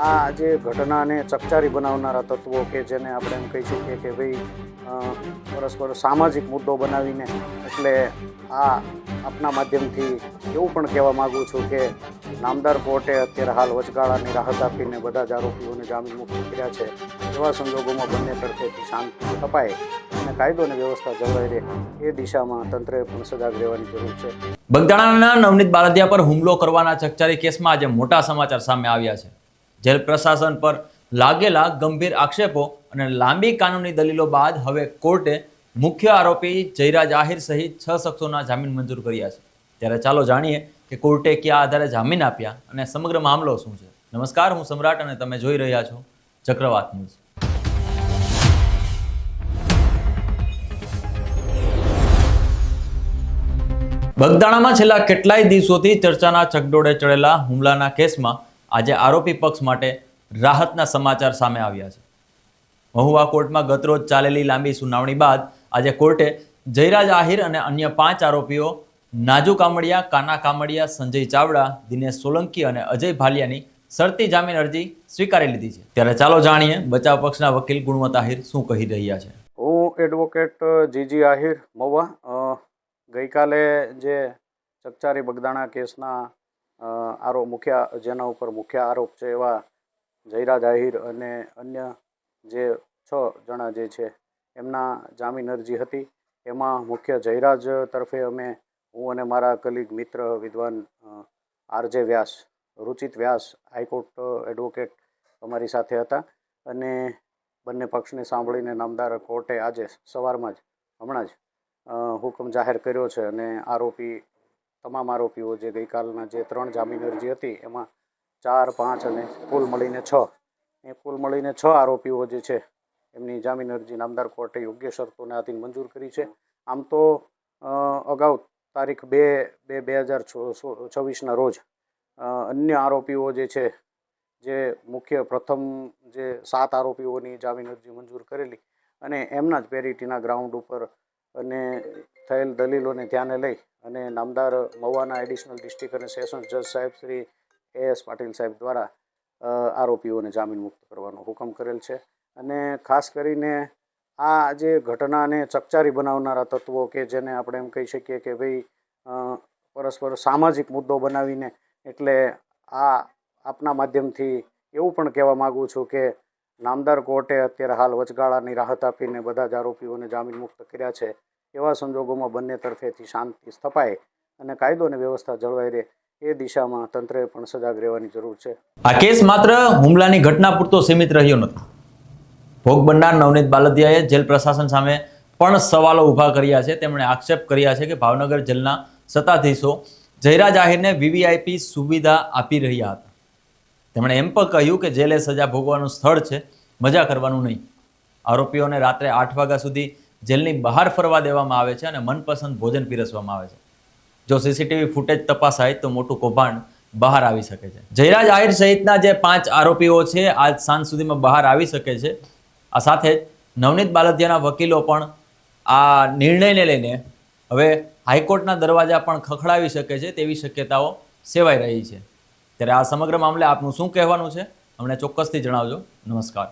આ જે ઘટનાને ચકચારી બનાવનારા તત્વો કે જેને આપણે એમ કહી શકીએ કે ભાઈ પરસ્પર સામાજિક મુદ્દો બનાવીને એટલે આ આપના માધ્યમથી એવું પણ કહેવા માગું છું કે નામદાર કોર્ટે અત્યારે હાલ વચગાળાની રાહત આપીને બધા જ આરોપીઓને જામીન મુક્ત કર્યા છે. એવા સંજોગોમાં બંને તરફેથી શાંતિ સ્થપાય અને કાયદો અને વ્યવસ્થા જળવાઈ રહે એ દિશામાં તંત્રએ પણ સજાગ રહેવાની જરૂર છે. બગદાણાના નવનીત બાલદિયા પર હુમલો કરવાના ચકચારી કેસમાં આજે મોટા સમાચાર સામે આવ્યા છે. જેલ પ્રશાસન પર લાગેલા ગંભીર આક્ષેપો અને લાંબી કાનૂની દલીલો બાદ હવે કોર્ટે મુખ્ય આરોપી જયરાજ આહિર સહિત 6 શખ્સોના જામીન મંજૂર કર્યા છે. ત્યારે ચાલો જાણીએ કે કોર્ટે કયા આધારે જામીન આપ્યા અને સમગ્ર મામલો શું છે. નમસ્કાર, હું સમ્રાટ અને તમે જોઈ રહ્યા છો ચક્રવાત ન્યૂઝ. બગદાણામાં છેલ્લા કેટલાય દિવસોથી ચર્ચાના ચકડોળે ચડેલા હુમલાના કેસમાં આજે આરોપી પક્ષ માટે રાહતના સમાચાર સામે આવ્યા છે. મહુવા કોર્ટમાં ગતરોજ ચાલેલી લાંબી સુનાવણી બાદ આજે કોર્ટે જયરાજ આહિર અને અન્ય 5 આરોપીઓ નાજુ કામડિયા, કાના કામડિયા, સંજય ચાવડા, દિનેશ સોલંકી અને અજય ભાલિયાની શરતી જામીન અરજી સ્વીકારી લીધી છે. ત્યારે ચાલો જાણીએ બચાવ પક્ષના વકીલ ગુણવંત આહિર શું કહી રહ્યા છે. હું એડવોકેટ જીજી આહિર મહુવા. ગઈકાલે જે ચકચારી બગદાણા કેસના જેના ઉપર મુખ્ય આરોપ છે એવા જયરાજ આહિર અને અન્ય જે 6 જણા જે છે એમના જામીન અરજી હતી. એમાં મુખ્ય જયરાજ તરફે હું અને મારા કલીગ મિત્ર વિદ્વાન આરજે વ્યાસ, રુચિત વ્યાસ, હાઈકોર્ટ એડવોકેટ અમારી સાથે હતા અને બંને પક્ષને સાંભળીને નામદાર કોર્ટે આજે સવારમાં જ હમણાં જ હુકમ જાહેર કર્યો છે અને તમામ આરોપીઓ જે ગઈકાલના જે 3 જામીન અરજી હતી એમાં 4, 5 અને કુલ મળીને 6 આરોપીઓ જે છે એમની જામીન અરજી નામદાર કોર્ટે યોગ્ય શરતોને આધીન મંજૂર કરી છે. આમ તો અગાઉ તારીખ 2/2024ના રોજ અન્ય આરોપીઓ જે છે જે મુખ્ય પ્રથમ જે 7 આરોપીઓની જામીન અરજી મંજૂર કરેલી અને એમના જ પેરિટીના ગ્રાઉન્ડ ઉપર અને થયેલ દલીલોને ધ્યાને લઈ અને નામદાર મહુવાના એડિશનલ ડિસ્ટ્રિક્ટ અને સેશન્સ જજ સાહેબ શ્રી AS પાટીલ સાહેબ દ્વારા આરોપીઓને જામીન મુક્ત કરવાનો હુકમ કરેલ છે. અને ખાસ કરીને આ જે ઘટનાને ચકચારી બનાવનારા તત્વો કે જેને આપણે એમ કહી શકીએ કે ભાઈ પરસ્પર સામાજિક મુદ્દો બનાવીને એટલે આ આપના માધ્યમથી એવું પણ કહેવા માગું છું કે નામદાર કોર્ટે અત્યારે હાલ વચગાળાની રાહત આપીને બધા જ આરોપીઓને જામીન મુક્ત કર્યા છે. એવા સંજોગોમાં બંને તરફેથી શાંતિ સ્થપાય અને કાયદો અને વ્યવસ્થા જળવાઈ રહે એ દિશામાં તંત્રએ પણ સજાગ રહેવાની જરૂર છે. આ કેસ માત્ર હુમલાની ઘટના પૂરતો સીમિત રહ્યો નથી. ભોગ બનનાર નવનીત બાલદિયાએ જેલ પ્રશાસન સામે પણ સવાલો ઊભા કર્યા છે. તેમણે આક્ષેપ કર્યા છે કે ભાવનગર જેલના સત્તાધીશો જયરાજ આહિરને VVIP સુવિધા આપી રહ્યા હતા. તેમણે એમ પણ કહ્યું કે જેલ એ સજા ભોગવાનું સ્થળ છે, મજા કરવાનું નહીં. આરોપીઓને રાત્રે 8 વાગ્યા સુધી જેલની બહાર ફરવા દેવામાં આવે છે અને મનપસંદ ભોજન પીરસવામાં આવે છે. જો CCTV ફૂટેજ તપાસાય તો મોટું કૌભાંડ બહાર આવી શકે છે. જયરાજ આહિર સહિતના જે 5 આરોપીઓ છે આજ સાંજ સુધીમાં બહાર આવી શકે છે. આ સાથે જ નવનીત બાલદિયાના વકીલો પણ આ નિર્ણયને લઈને હવે હાઈકોર્ટના દરવાજા પણ ખખડાવી શકે છે તેવી શક્યતાઓ સેવાઈ રહી છે. ત્યારે આ સમગ્ર મામલે આપનું શું કહેવાનું છે અમને ચોક્કસથી જણાવજો. નમસ્કાર.